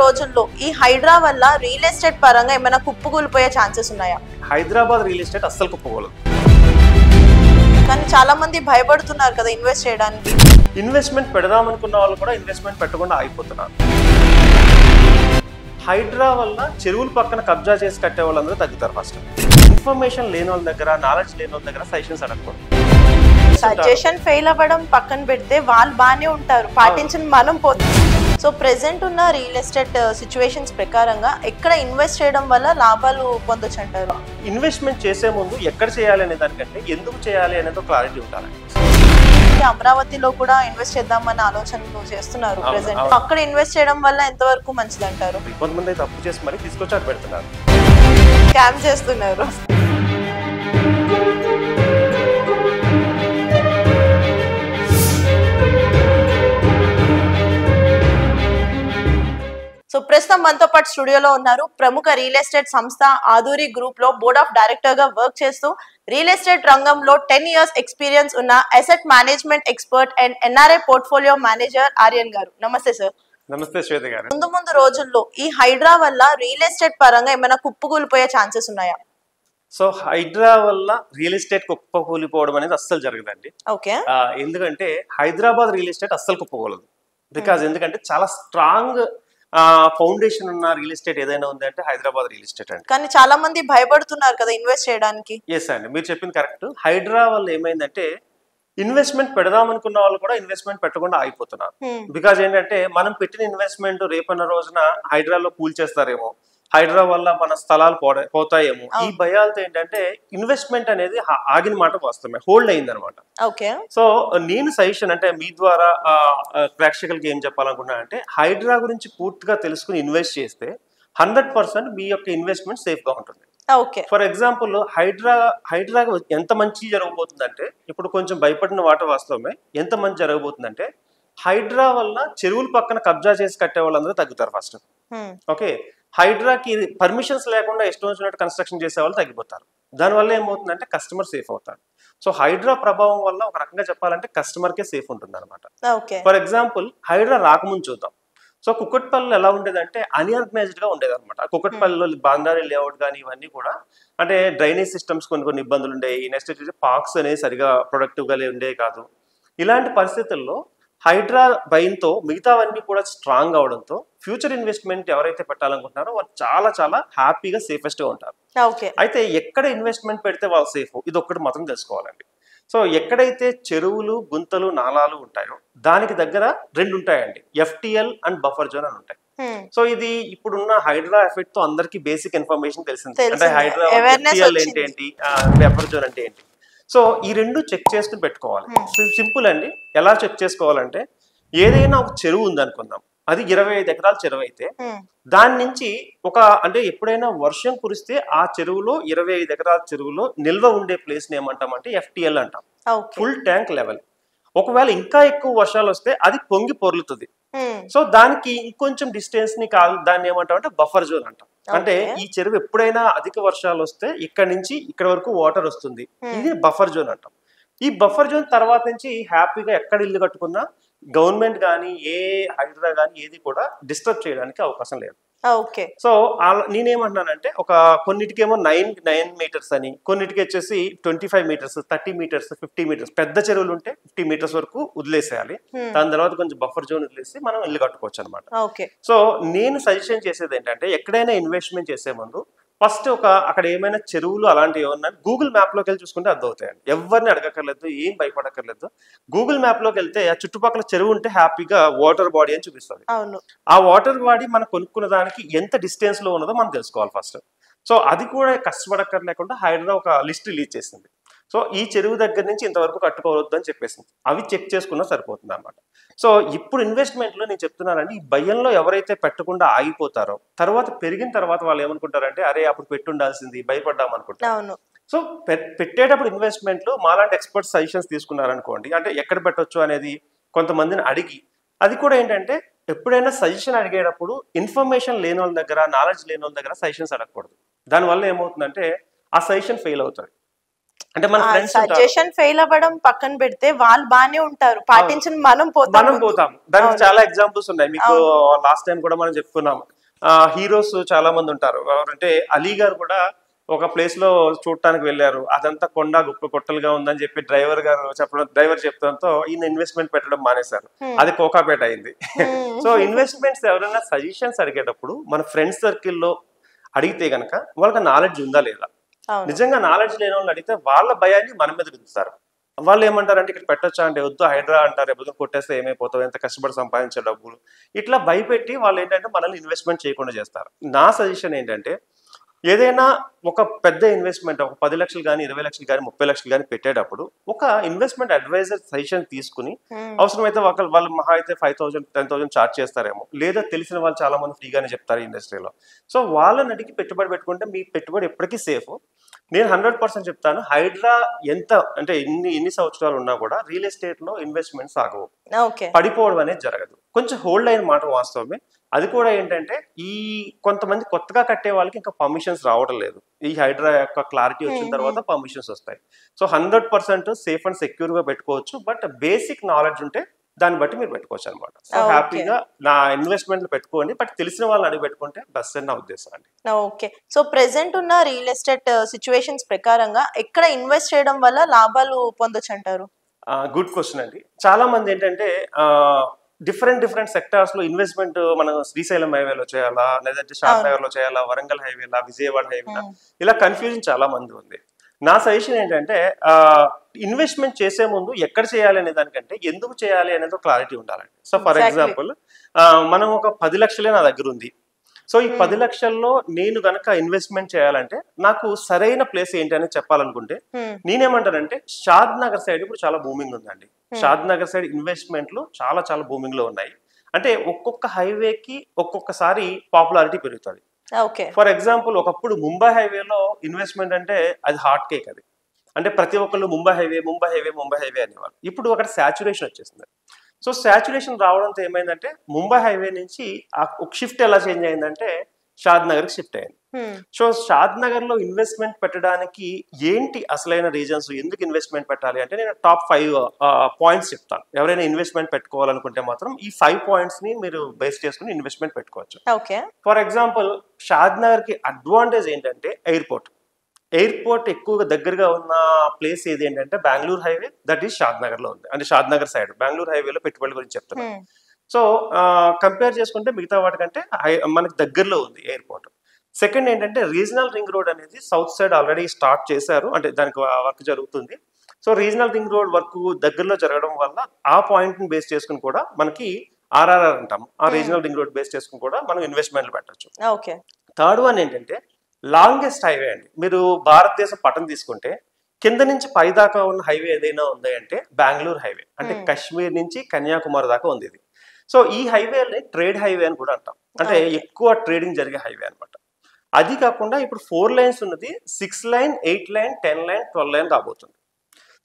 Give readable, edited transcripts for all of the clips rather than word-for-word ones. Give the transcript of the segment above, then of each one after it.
రోజుల్లో ఈ హైడ్రా వల్ల రియల్ ఎస్టేట్ పరంగా ఏమైనా కుప్పకూలిపోయే ఛాన్సెస్ ఉన్నాయా? హైదరాబాద్ రియల్ ఎస్టేట్ అస్సలు కుప్పకూలదు. కానీ చాలా మంది భయపడుతున్నారు కదా ఇన్వెస్ట్ చేయడానికి. ఇన్వెస్ట్మెంట్ పెడదామనుకున్న వాళ్ళు కూడా ఇన్వెస్ట్మెంట్ పెట్టకుండా ఆగిపోతున్నారు. హైడ్రా వల్ల చెరువుల పక్కన కబ్జా చేసి కట్టే వాళ్ళందరూ తగ్గుతారు. ఫస్ట్ ఇన్ఫర్మేషన్ లేని వాళ్ళ దగ్గర, నాలెడ్జ్ లేని వాళ్ళ దగ్గర సజెషన్స్ అడగకూడదు. సజెషన్ ఫెయిల్ అవ్వడం పక్కన పెడితే వాళ్ళు బాగానే ఉంటారు, పాటించిన మనం పోతాం. సో ప్రెసెంట్ ఉన్న రియల్ ఎస్టేట్ సిచ్యువేషన్స్ ప్రకారంగా ఎక్కడ ఇన్వెస్ట్ చేయడం వల్ల లాభాలు పొందొచ్చు అంటారు? ఇన్వెస్ట్మెంట్ చేసే ముందు ఎక్కడ చేయాలి అనే దానికంటే ఎందుకు చేయాలి అనేది క్లారిటీ ఉండాలి. అమరావతిలో కూడా ఇన్వెస్ట్ చేద్దామన్న ఆలోచనలు చేస్తున్నారు ప్రెసెంట్. అక్కడ ఇన్వెస్ట్ చేయడం వల్ల ఎంతవరకు మంచిది అంటారు? కొంతమంది అయితే అప్పు చేసి మరి తీసుకొచ్చి అటు పెడుతున్నారు, స్కామ్ చేస్తున్నారు. సో ప్రస్తుతం మనతో పాటు స్టూడియోలో ఉన్నారు ప్రముఖ రియల్ ఎస్టేట్ సంస్థ ఆధురి గ్రూప్ లో బోర్డ్ ఆఫ్ డైరెక్టర్ గా వర్క్ చేస్తూ రియల్ ఎస్టేట్ రంగంలో 10 years ఎక్స్పీరియన్స్ ఉన్న asset management expert and NRI portfolio manager Aryan గారు. నమస్తే సార్. నమస్తే శ్వేత గారు. ముందు రోజుల్లో ఈ హైడ్రా వల్ల రియల్ ఎస్టేట్ పరంగా ఏమైనా కుప్పకూలిపోయే ఛాన్సెస్ ఉన్నాయా? సో హైడ్రా వల్ల రియల్ ఎస్టేట్ కుప్పకూలిపోవడం అనేది అస్సలు జరగదండి. ఓకే. ఎందుకంటే హైదరాబాద్ రియల్ ఎస్టేట్ అస్సలు కుప్పకూలదు. బికాజ్ ఎందుకంటే చాలా స్ట్రాంగ్ ఫౌండేషన్ ఉన్న రియల్ ఎస్టేట్ ఏదైనా ఉంది అంటే హైదరాబాద్ రియల్ ఎస్టేట్ అండి. కానీ చాలా మంది భయపడుతున్నారు కదా ఇన్వెస్ట్ చేయడానికి. ఎస్ అండి, మీరు చెప్పింది కరెక్ట్. హైడ్రా వల్ల ఏమైందంటే ఇన్వెస్ట్మెంట్ పెడదామనుకున్న వాళ్ళు కూడా ఇన్వెస్ట్మెంట్ పెట్టకుండా ఆగిపోతున్నారు. బికాజ్ ఏంటంటే మనం పెట్టిన ఇన్వెస్ట్మెంట్ రేపన్న రోజున హైడ్రాలో కూల్ చేస్తారేమో, హైడ్రా వల్ల మన స్థలాలు పోతాయేమో, ఈ భయాలతో ఏంటంటే ఇన్వెస్ట్మెంట్ అనేది ఆగిన మాట వాస్తవమే, హోల్డ్ అయింది అనమాట. సో నేను సజెషన్ అంటే మీ ద్వారా ప్రేక్షకులకి ఏం చెప్పాలనుకున్నా అంటే హైడ్రా గురించి పూర్తిగా తెలుసుకుని ఇన్వెస్ట్ చేస్తే 100% మీ యొక్క ఇన్వెస్ట్మెంట్ సేఫ్ గా ఉంటుంది. ఫర్ ఎగ్జాంపుల్ హైడ్రా ఎంత మంచి జరగబోతుందంటే, ఇప్పుడు కొంచెం భయపడిన వాట వాస్తవమే, ఎంత మంచి జరగబోతుందంటే హైడ్రా వల్ల చెరువుల పక్కన కబ్జా చేసి కట్టే వాళ్ళందరూ తగ్గుతారు ఫస్ట్. ఓకే, హైడ్రాకి పర్మిషన్స్ లేకుండా ఇష్టం వచ్చినట్టు కన్స్ట్రక్షన్ చేసే వాళ్ళు తగ్గిపోతారు. దానివల్ల ఏమవుతుందంటే కస్టమర్ సేఫ్ అవుతారు. సో హైడ్రా ప్రభావం వల్ల ఒక రకంగా చెప్పాలంటే కస్టమర్కే సేఫ్ ఉంటుంది అనమాట. ఫర్ ఎగ్జాంపుల్ హైడ్రా రాకముందు చూద్దాం. సో కుకట్పల్లిలో ఎలా ఉండేదంటే అన్ఆర్గనైజ్డ్ గా ఉండేది అనమాట. కుకట్పల్లిలో బాందారి లేఅవుట్ కానీ ఇవన్నీ కూడా అంటే డ్రైనేజ్ సిస్టమ్స్ కొన్ని ఇబ్బందులు ఉండేవి. నెక్స్ట్ వచ్చేసి పార్క్స్ అనేవి సరిగా ప్రొడక్టివ్ గా ఉండేవి కాదు. ఇలాంటి పరిస్థితుల్లో హైడ్రా భయంతో మిగతావన్నీ కూడా స్ట్రాంగ్ అవడంతో ఫ్యూచర్ ఇన్వెస్ట్మెంట్ ఎవరైతే పెట్టాలనుకుంటున్నారో వాళ్ళు చాలా చాలా హ్యాపీగా సేఫెస్ట్ గా ఉంటారు. అయితే ఎక్కడ ఇన్వెస్ట్మెంట్ పెడితే వాళ్ళు సేఫ్, ఇది ఒక్కటి మాత్రం తెలుసుకోవాలండి. సో ఎక్కడైతే చెరువులు, గుంతలు, నాలాలు ఉంటాయో దానికి దగ్గర 2 ఉంటాయండి, ఎఫ్టిఎల్ అండ్ బఫర్ జోన్ అని ఉంటాయి. సో ఇది ఇప్పుడున్న హైడ్రా ఎఫెక్ట్ తో అందరికి బేసిక్ ఇన్ఫర్మేషన్ తెలిసింది. అంటే హైడ్రా ఎఫ్టిఎల్ ఏంటి, బఫర్ జోన్ అంటే ఏంటి. సో ఈ 2 చెక్ చేసుకుని పెట్టుకోవాలి. సింపుల్ అండి. ఎలా చెక్ చేసుకోవాలంటే ఏదైనా ఒక చెరువు ఉంది అనుకుందాం, అది 25 ఎకరాల చెరువు అయితే దాని నుంచి అంటే ఎప్పుడైనా వర్షం కురిస్తే ఆ చెరువులో 25 ఎకరాల చెరువులో నిల్వ ఉండే ప్లేస్ ని ఏమంటామంటే ఎఫ్టిఎల్ అంటాం, ఫుల్ ట్యాంక్ లెవెల్. ఒకవేళ ఇంకా ఎక్కువ వర్షాలు వస్తే అది పొంగి పొర్లుతుంది. సో దానికి ఇంకొంచెం డిస్టెన్స్ ని దాన్ని ఏమంటామంటే బఫర్ జోన్ అంటాం. అంటే ఈ చెరువు ఎప్పుడైనా అధిక వర్షాలు వస్తే ఇక్కడ నుంచి ఇక్కడ వరకు వాటర్ వస్తుంది, ఇది బఫర్ జోన్ అంటాం. ఈ బఫర్ జోన్ తర్వాత నుంచి హ్యాపీగా ఎక్కడ ఇల్లు కట్టుకున్నా గవర్నమెంట్ కానీ ఏ హైడ్రా కానీ ఏది కూడా డిస్టర్బ్ చేయడానికి అవకాశం లేదు. సో నేనేమంటున్నానంటే కొన్నిటికేమో 9 మీటర్స్ అని, కొన్నిటికి వచ్చేసి 25 మీటర్స్, 30 మీటర్స్, 50 మీటర్స్, పెద్ద చెరువులు ఉంటే 50 మీటర్స్ వరకు వదిలేసేయాలి. దాని తర్వాత కొంచెం బఫర్ జోన్ వదిలేసి మనం ఇల్లు కట్టుకోవచ్చు అనమాట. సో నేను సజెషన్ చేసేది ఏంటంటే ఎక్కడైనా ఇన్వెస్ట్మెంట్ చేసే ముందు ఫస్ట్ అక్కడ ఏమైనా చెరువులు అలాంటివి ఏమన్నా గూగుల్ మ్యాప్ లోకి వెళ్ళి చూసుకుంటే అర్థమవుతాయండి. ఎవరిని అడగక్కర్లేదు, ఏం భయపడక్కర్లేదు. గూగుల్ మ్యాప్ లోకి వెళ్తే ఆ చుట్టుపక్కల చెరువు ఉంటే హ్యాపీగా వాటర్ బాడీ అని చూపిస్తుంది. ఆ వాటర్ బాడీ మనం కొనుక్కున్న దానికి ఎంత డిస్టెన్స్ లో ఉన్నదో మనం తెలుసుకోవాలి ఫస్ట్. సో అది కూడా కష్టపడక్కర్లేకుండా హైడ్రా ఒక లిస్ట్ రిలీజ్ చేసింది. సో ఈ చెరువు దగ్గర నుంచి ఇంతవరకు కట్టుకోవద్దు అని చెప్పేసింది. అవి చెక్ చేసుకున్నా సరిపోతుంది అనమాట. సో ఇప్పుడు ఇన్వెస్ట్మెంట్ లో నేను చెప్తున్నానండి, ఈ భయంలో ఎవరైతే పెట్టకుండా ఆగిపోతారో తర్వాత పెరిగిన తర్వాత వాళ్ళు ఏమనుకుంటారంటే అరే అప్పుడు పెట్టుండాల్సింది, భయపడ్డాం అనుకుంటారు. సో పెట్టేటప్పుడు ఇన్వెస్ట్మెంట్ లో మాలాంటి ఎక్స్పర్ట్ సజెషన్స్ తీసుకున్నారనుకోండి, అంటే ఎక్కడ పెట్టొచ్చు అనేది కొంతమందిని అడిగి, అది కూడా ఏంటంటే ఎప్పుడైనా సజెషన్ అడిగేటప్పుడు ఇన్ఫర్మేషన్ లేని వాళ్ళ దగ్గర, నాలెడ్జ్ లేని వాళ్ళ దగ్గర సజెషన్స్ అడగకూడదు. దానివల్ల ఏమవుతుందంటే ఆ సజెషన్ ఫెయిల్ అవుతుంది. అంటే మన ఫ్రెండ్స్ సజెషన్ ఫెయిల్ అవ్వడం పక్కన పెడితే వాళ్ళు బానే ఉంటారు, పాటించిన మనం పోతాం. దానికి చాలా ఎగ్జాంపుల్స్ ఉన్నాయి. మీకు లాస్ట్ టైం కూడా మనం చెప్పుకున్నాం. హీరోస్ చాలా మంది ఉంటారు. ఎవరంటే అలీ గారు కూడా ఒక ప్లేస్ లో చూడటానికి వెళ్ళారు, అదంతా కొండ గుప్ప కొట్టలుగా ఉందని చెప్పి డ్రైవర్ చెప్పడంతో ఈయన ఇన్వెస్ట్మెంట్ పెట్టడం మానేశారు. అది కోకాపేట అయింది. సో ఇన్వెస్ట్మెంట్స్ ఎవరైనా సజెషన్స్ అడిగేటప్పుడు మన ఫ్రెండ్స్ సర్కిల్లో అడిగితే గనక వాళ్ళకి నాలెడ్జ్ ఉందా లేదా. నిజంగా నాలెడ్జ్ లేని వాళ్ళు అడిగితే వాళ్ళ భయాన్ని మన మీద రుద్దుతారు. వాళ్ళు ఏమంటారంటే ఇక్కడ పెట్టొచ్చా అంటే వద్దు హైడ్రా అంటారు, రేపు కొట్టేస్తే ఏమైపోతావు, ఎంత కష్టపడి సంపాదించే డబ్బులు, ఇట్లా భయపెట్టి వాళ్ళు ఏంటంటే మనల్ని ఇన్వెస్ట్మెంట్ చేయకుండా చేస్తారు. నా సజెషన్ ఏంటంటే ఏదైనా ఒక పెద్ద ఇన్వెస్ట్మెంట్ ఒక 10 లక్షలు కానీ 20 లక్షలు కానీ 30 లక్షలు కానీ పెట్టేటప్పుడు ఒక ఇన్వెస్ట్మెంట్ అడ్వైజర్ సజెషన్ తీసుకుని అవసరమైతే వాళ్ళు మహా అయితే 5,000 10,000 చార్జ్ చేస్తారేమో, లేదా తెలిసిన వాళ్ళు చాలా మంది ఫ్రీగానే చెప్తారు ఇండస్ట్రీలో. సో వాళ్ళని అడిగి పెట్టుబడి పెట్టుకుంటే మీ పెట్టుబడి ఎప్పటికీ సేఫ్. నేను 100% చెప్తాను, హైడ్రా ఎంత అంటే ఎన్ని సంవత్సరాలు ఉన్నా కూడా రియల్ ఎస్టేట్ లో ఇన్వెస్ట్మెంట్స్ ఆగవు, పడిపోవడం అనేది జరగదు. కొంచెం హోల్డ్ అయిన మాట వాస్తవమే. అది కూడా ఏంటంటే ఈ కొంతమంది కొత్తగా కట్టే వాళ్ళకి ఇంకా పర్మిషన్స్ రావడం లేదు. ఈ హైడ్రా యొక్క క్లారిటీ వచ్చిన తర్వాత పర్మిషన్స్ వస్తాయి. సో 100% సేఫ్ అండ్ సెక్యూర్ గా పెట్టుకోవచ్చు. బట్ బేసిక్ నాలెడ్జ్ ఉంటే దాన్ని బట్టి మీరు పెట్టుకోవచ్చు అనమాట. సో హ్యాపీగా నా ఇన్వెస్ట్మెంట్లు పెట్టుకోండి, బట్ తెలిసిన వాళ్ళని అడిగి పెట్టుకుంటే బెస్ట్ అని నా ఉద్దేశం అండి. ఓకే. సో ప్రెసెంట్ ఉన్న రియల్ ఎస్టేట్ సిచ్యువేషన్స్ ప్రకారంగా ఎక్కడ ఇన్వెస్ట్ చేయడం వల్ల లాభాలు పొందొచ్చు అంటారు? గుడ్ క్వశ్చన్ అండి. చాలా మంది ఏంటంటే డిఫరెంట్ సెక్టార్స్ లో ఇన్వెస్ట్మెంట్ మనం శ్రీశైలం హైవేలో చేయాలా, లేదంటే షాద్ నగర్ లో చేయాలా, వరంగల్ హైవేలా, విజయవాడ హైవేలా, ఇలా కన్ఫ్యూజన్ చాలా మంది ఉంది. నా సజెషన్ ఏంటంటే ఇన్వెస్ట్మెంట్ చేసే ముందు ఎక్కడ చేయాలి అనే దానికంటే ఎందుకు చేయాలి అనేది క్లారిటీ ఉండాలండి. సో ఫర్ ఎగ్జాంపుల్ మనం ఒక 10 లక్షలే నా దగ్గర ఉంది. సో ఈ 10 లక్షల్లో నేను గనక ఇన్వెస్ట్మెంట్ చేయాలంటే నాకు సరైన ప్లేస్ ఏంటి అనేది చెప్పాలనుకుంటే నేనేమంటానంటే షాద్ నగర్ సైడ్ ఇప్పుడు చాలా బూమింగ్ ఉందండి. షాద్ నగర్ సైడ్ ఇన్వెస్ట్మెంట్లు చాలా బూమింగ్ లో ఉన్నాయి. అంటే ఒక్కొక్క హైవేకి ఒక్కొక్కసారి పాపులారిటీ పెరుగుతుంది. ఫర్ ఎగ్జాంపుల్ ఒకప్పుడు ముంబై హైవేలో ఇన్వెస్ట్మెంట్ అంటే అది హాట్ కేక్. అది అంటే ప్రతి ఒక్కళ్ళు ముంబై హైవే అనేవాళ్ళు. ఇప్పుడు అక్కడ సాచురేషన్ వచ్చేసింది. సో సాచురేషన్ రావడంతో ఏమైందంటే ముంబై హైవే నుంచి ఒక షిఫ్ట్ ఎలా చేంజ్ అయిందంటే షాద్ నగర్ కి షిఫ్ట్ అయింది. సో షాద్ నగర్ లో ఇన్వెస్ట్మెంట్ పెట్టడానికి ఏంటి అసలైన రీజన్స్, ఎందుకు ఇన్వెస్ట్మెంట్ పెట్టాలి అంటే నేను టాప్ 5 పాయింట్స్ చెప్తాను. ఎవరైనా ఇన్వెస్ట్మెంట్ పెట్టుకోవాలనుకుంటే మాత్రం ఈ 5 పాయింట్స్ ని మీరు బేస్ చేసుకుని ఇన్వెస్ట్మెంట్ పెట్టుకోవచ్చు. ఫర్ ఎగ్జాంపుల్ షాద్ నగర్ కి అడ్వాంటేజ్ ఏంటంటే ఎయిర్పోర్ట్ ఎక్కువగా దగ్గరగా ఉన్న ప్లేస్ ఏది ఏంటంటే బెంగళూరు హైవే, దట్ ఈస్ షాద్ నగర్ లో ఉంది. అంటే షాద్ నగర్ సైడ్ బెంగళూరు హైవేలో పెట్టుబడుల గురించి చెప్తున్నాను. సో కంపేర్ చేసుకుంటే మిగతా వాటికంటే మనకి దగ్గరలో ఉంది ఎయిర్పోర్ట్. సెకండ్ ఏంటంటే రీజనల్ రింగ్ రోడ్ అనేది సౌత్ సైడ్ ఆల్రెడీ స్టార్ట్ చేశారు, అంటే దానికి వర్క్ జరుగుతుంది. So regional ring road work దగ్గరలో జరగడం వల్ల ఆ పాయింట్ ని బేస్ చేసుకుని కూడా మనకి ఆర్ఆర్ఆర్ అంటాం, ఆ రీజనల్ రింగ్ రోడ్ బేస్ చేసుకుని కూడా మనం ఇన్వెస్ట్మెంట్లు పెట్టచ్చు. థర్డ్ వన్ ఏంటంటే లాంగెస్ట్ హైవే అండి. మీరు భారతదేశం పట్టణం తీసుకుంటే కింద నుంచి పై దాకా ఉన్న హైవే ఏదైనా ఉంది అంటే బెంగళూరు హైవే, అంటే కాశ్మీర్ నుంచి కన్యాకుమారి దాకా ఉంది ఇది. సో ఈ హైవేని ట్రేడ్ హైవే అని కూడా అంటాం, అంటే ఎక్కువ ట్రేడింగ్ జరిగే హైవే అనమాట. అది కాకుండా ఇప్పుడు 4 లైన్స్ ఉన్నది 6 లైన్ 8 లైన్ 10 లైన్ 12 లైన్ రాబోతుంది.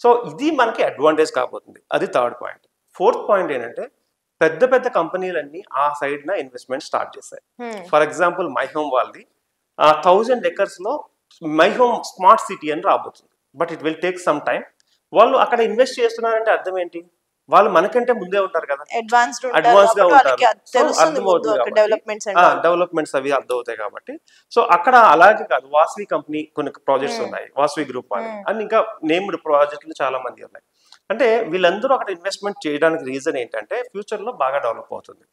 సో ఇది మనకి అడ్వాంటేజ్ కాబోతుంది. అది థర్డ్ పాయింట్. ఫోర్త్ పాయింట్ ఏంటంటే పెద్ద కంపెనీలన్నీ ఆ సైడ్ నా ఇన్వెస్ట్మెంట్ స్టార్ట్ చేశాయి. ఫర్ ఎగ్జాంపుల్ మై హోమ్ వాళ్ళది 1000 acres లో మై హోమ్ స్మార్ట్ సిటీ అని రాబోతుంది. But it will take some time. వాళ్ళు అక్కడ ఇన్వెస్ట్ చేస్తున్నారంటే అర్థం ఏంటి, వాళ్ళు మనకంటే ముందే ఉంటారు కదా, అడ్వాన్స్ గా ఉంటారు. డెవలప్మెంట్స్ అవి అర్థమవుతాయి కాబట్టి. సో అక్కడ అలాగే కాదు, వాస్వి కంపెనీ కొన్ని ప్రాజెక్ట్స్ ఉన్నాయి, వాస్వి గ్రూప్ అని ఇంకా నేమ్డ్ ప్రాజెక్టులు చాలా మంది ఉన్నాయి. అంటే వీళ్ళందరూ అక్కడ ఇన్వెస్ట్మెంట్ చేయడానికి రీజన్ ఏంటంటే ఫ్యూచర్ లో బాగా డెవలప్ అవుతుంది.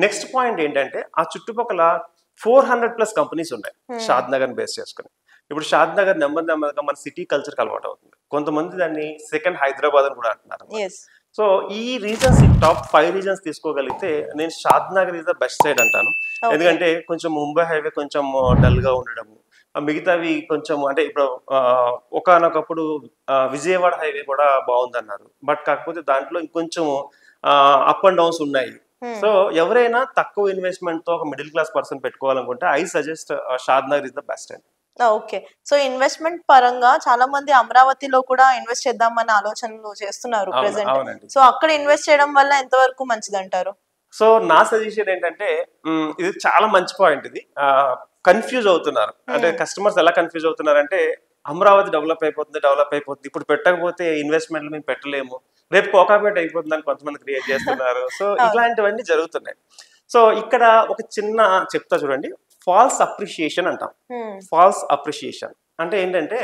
నెక్స్ట్ పాయింట్ ఏంటంటే ఆ చుట్టుపక్కల 400+ కంపెనీస్ ఉన్నాయి షాద్ నగర్ బేస్ చేసుకుని. ఇప్పుడు షాద్ నగర్ నెమ్మదిగా మన సిటీ కల్చర్ కి అలవాటు అవుతుంది. కొంతమంది దాన్ని సెకండ్ హైదరాబాద్ అని కూడా అంటున్నారు. సో ఈ రీజన్స్, టాప్ 5 రీజన్స్ తీసుకోగలిగితే నేను Shadnagar is the best side అంటాను. ఎందుకంటే కొంచెం ముంబై హైవే కొంచెం డల్ గా ఉండడము, మిగతావి కొంచెం అంటే ఇప్పుడు ఒకనొకప్పుడు విజయవాడ హైవే కూడా బాగుందన్నారు. బట్ కాకపోతే దాంట్లో ఇంకొంచెం అప్ అండ్ డౌన్స్ ఉన్నాయి. సో ఎవరైనా తక్కువ ఇన్వెస్ట్మెంట్ తో ఒక మిడిల్ క్లాస్ పర్సన్ పెట్టుకోవాలనుకుంటే I suggest Shadnagar is the best అండి. ఓకే. సో ఇన్వెస్ట్మెంట్ పరంగా చాలా మంది అమరావతిలో కూడా ఇన్వెస్ట్ చేద్దామన్న ఆలోచనలు చేస్తున్నారు ప్రెసెంట్. సో అక్కడ ఇన్వెస్ట్ చేయడం వల్ల ఎంతవరకు మంచిది అంటారు? సో నా సజెషన్ ఏంటంటే ఇది చాలా మంచి పాయింట్. ఇది కన్ఫ్యూజ్ అవుతున్నారు. అంటే కస్టమర్స్ ఎలా కన్ఫ్యూజ్ అవుతున్నారు అంటే అమరావతి డెవలప్ అయిపోతుంది, ఇప్పుడు పెట్టకపోతే ఇన్వెస్ట్మెంట్లు మేము పెట్టలేము, రేపు కోకాపేట అయిపోతుందని కొంతమంది క్రియేట్ చేస్తున్నారు. సో ఇట్లాంటివన్నీ జరుగుతున్నాయి. సో ఇక్కడ ఒక చిన్న చెప్తా చూడండి, ఫాల్స్ అప్రిషియేషన్ అంటాం. ఫాల్స్ అప్రిషియేషన్ అంటే ఏంటంటే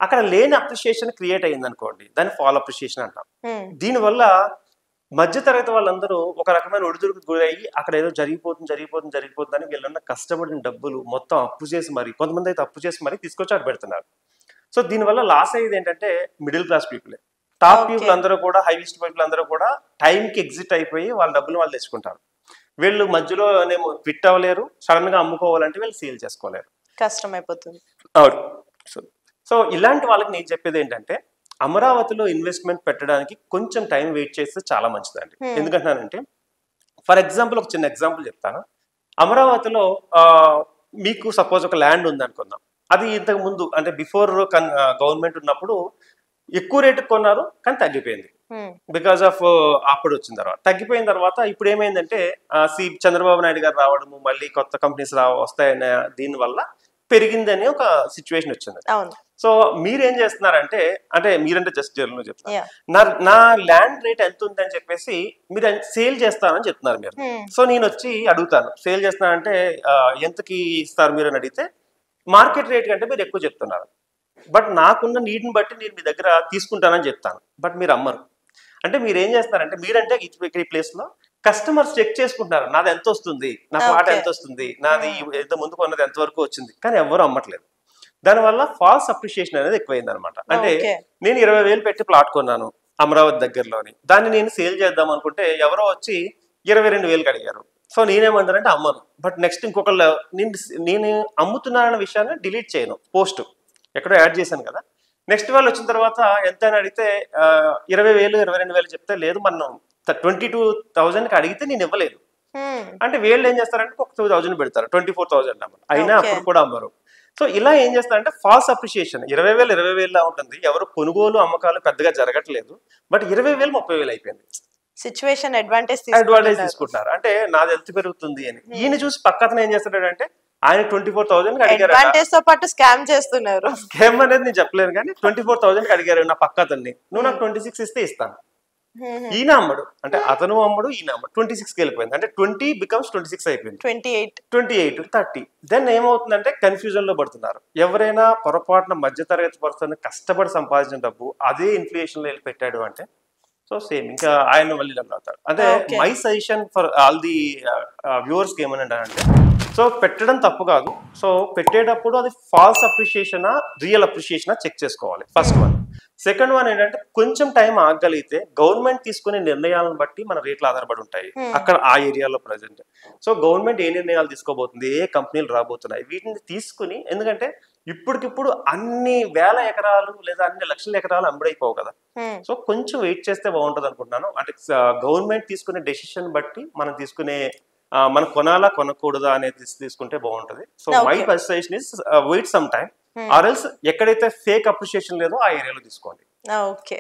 అక్కడ లేని అప్రిషియేషన్ క్రియేట్ అయ్యింది అనుకోండి, దాన్ని ఫాల్ అప్రిషియేషన్ అంటాం. దీనివల్ల మధ్యతరగతి వాళ్ళందరూ ఒక రకమైన ఒడిదుడుకు గురయ్యి అక్కడ ఏదో జరిగిపోతుంది అని వీళ్ళన్న కష్టపడిన డబ్బులు మొత్తం అప్పు చేసి మరి, కొంతమంది అయితే అప్పు చేసి మరి తీసుకొచ్చి అక్కడ పెడుతున్నారు. సో దీనివల్ల లాస్ అయ్యేది ఏంటంటే మిడిల్ క్లాస్ పీపులే. టాప్ పీపుల్ అందరూ కూడా, హైయెస్ట్ పీపుల్ అందరూ కూడా టైంకి ఎగ్జిట్ అయిపోయి వాళ్ళ డబ్బులు వాళ్ళు తెచ్చుకుంటారు. వీళ్ళు మధ్యలో ఫిట్ అవ్వలేరు, సడన్ గా అమ్ముకోవాలంటే వీళ్ళు సేల్ చేసుకోలేరు, కష్టం అయిపోతుంది. అవును. సో ఇలాంటి వాళ్ళకి నేను చెప్పేది ఏంటంటే అమరావతిలో ఇన్వెస్ట్మెంట్ పెట్టడానికి కొంచెం టైం వెయిట్ చేస్తే చాలా మంచిదండి. ఎందుకంటున్నానంటే ఫర్ ఎగ్జాంపుల్ ఒక చిన్న ఎగ్జాంపుల్ చెప్తాను. అమరావతిలో మీకు సపోజ్ ఒక ల్యాండ్ ఉంది అనుకుందాం, అది ఇంతకు ముందు అంటే బిఫోర్ గవర్నమెంట్ ఉన్నప్పుడు ఎక్కువ రేటుకి కొన్నారు కానీ తగ్గిపోయింది బికాస్ ఆఫ్ అప్పుడు వచ్చిన తర్వాత. తగ్గిపోయిన తర్వాత ఇప్పుడు ఏమైందంటే చంద్రబాబు నాయుడు గారు రావడము, మళ్ళీ కొత్త కంపెనీస్ వస్తాయనే దీనివల్ల పెరిగిందని ఒక సిచ్యువేషన్ వచ్చింది. సో మీరేం చేస్తున్నారంటే, అంటే మీరంటే జస్ట్ చెప్తున్నారు, నా ల్యాండ్ రేట్ ఎంత ఉందని చెప్పేసి మీరు సేల్ చేస్తానని చెప్తున్నారు మీరు. సో నేను వచ్చి అడుగుతాను, సేల్ చేస్తున్నానంటే ఎంతకి ఇస్తారు మీరు అని అడిగితే మార్కెట్ రేట్ కంటే మీరు ఎక్కువ చెప్తున్నారు. బట్ నాకున్న నీడ్ని బట్టి నేను మీ దగ్గర తీసుకుంటానని చెప్తాను, బట్ మీరు అమ్మరు. అంటే మీరు ఏం చేస్తున్నారంటే, మీరంటే ఈ ప్లేస్ లో కస్టమర్స్ చెక్ చేసుకుంటున్నారు, నాది ఎంత వస్తుంది, నా పాట ఎంత వస్తుంది, నాది ఎంత ముందుకు ఉన్నది ఎంత వరకు వచ్చింది, కానీ ఎవరు అమ్మట్లేదు. దానివల్ల ఫాల్స్ అప్రిషియేషన్ అనేది ఎక్కువైంది అనమాట. అంటే నేను 20,000 పెట్టి ప్లాట్ కొన్నాను అమరావతి దగ్గరలోని, దాన్ని నేను సేల్ చేద్దాం అనుకుంటే ఎవరో వచ్చి 22,000 అడిగారు. సో నేనేమంటానంటే అమ్మను. బట్ నెక్స్ట్ ఇంకొకళ్ళు నేను అమ్ముతున్నానన్న విషయాన్ని డిలీట్ చేయను, పోస్ట్ ఎక్కడో యాడ్ చేశాను కదా. నెక్స్ట్ వాళ్ళు వచ్చిన తర్వాత ఎంత అని అడిగితే 20,000 22,000 చెప్తే లేదు మనం 22,000కి అడిగితే నేను ఇవ్వలేదు అంటే వీళ్ళు ఏం చేస్తారంటే ఒక 2,000 పెడతారు, 24,000 అమ్మరు, అయినా అప్పుడు కూడా అమ్మరు. సో ఇలా ఏం చేస్తారంటే ఫాల్స్ అప్రిషియేషన్. 20,000 ఉంటుంది, ఎవరు కొనుగోలు అమ్మకాలు పెద్దగా జరగట్లేదు, బట్ 20,000 30,000 అయిపోయింది. సిచ్యువేషన్ అడ్వాంటేజ్ తీసుకుంటారు. అంటే నాది ఎంత పెరుగుతుంది అని. ఈయన చూసి పక్కన ఏం చేస్తాడంటే ఆయన 24,000 అడిగారు, అడ్వాంటేజ్ తో పాటు స్కామ్ చేస్తున్నారు. స్కామ్ అనేది నేను చెప్పలేను కానీ 24,000 అడిగారు నా పక్క అతన్ని, నువ్వు నాకు 26 ఇస్తే ఇస్తాను. ఈయన అమ్మడు, అంటే అతను అమ్మడు, ఈయన అమ్మడు, 26కి వెళ్ళిపోయింది. అంటే 20 becomes 26 అయిపోయింది, 28 30. దెన్ ఏమవుతుందంటే కన్ఫ్యూజన్ లో పడుతున్నారు. ఎవరైనా పొరపాటున మధ్యతరగతి పర్సన్ కష్టపడి సంపాదించిన డబ్బు అదే ఇన్ఫ్లేషన్ లో వెళ్ళి పెట్టాడు అంటే సో సేమ్ ఇంకా ఆయన మళ్ళీ డబ్బులు అవుతారు. అంటే my suggestion for all the viewers కి ఏమని అంటే, సో పెట్టడం తప్పు కాదు, సో పెట్టేటప్పుడు అది ఫాల్స్ అప్రిషియేషనా రియల్ అప్రిషియేషనా చెక్ చేసుకోవాలి, ఫస్ట్ వన్. సెకండ్ వన్ ఏంటంటే కొంచెం టైం ఆగగలిగితే గవర్నమెంట్ తీసుకునే నిర్ణయాలను బట్టి మన రేట్లు ఆధారపడి ఉంటాయి అక్కడ ఆ ఏరియాలో ప్రజెంట్. సో గవర్నమెంట్ ఏ నిర్ణయాలు తీసుకోబోతుంది, ఏ కంపెనీలు రాబోతున్నాయి, వీటిని తీసుకుని, ఎందుకంటే ఇప్పటికిప్పుడు అన్ని వేల ఎకరాలు లేదా అన్ని లక్షల ఎకరాలు అమ్ముడైపోవు కదా. సో కొంచెం వెయిట్ చేస్తే బాగుంటుంది అనుకుంటున్నాను. అంటే గవర్నమెంట్ తీసుకునే డెసిషన్ బట్టి మనం తీసుకునే మనం కొనాలా కొనకూడదా అనేది తీసుకుంటే బాగుంటది. So my suggestion is wait some time or else ఎక్కడైతే ఫేక్ అప్రిషియేషన్ లేదో ఆ ఏరియాలో తీసుకోండి. ఓకే.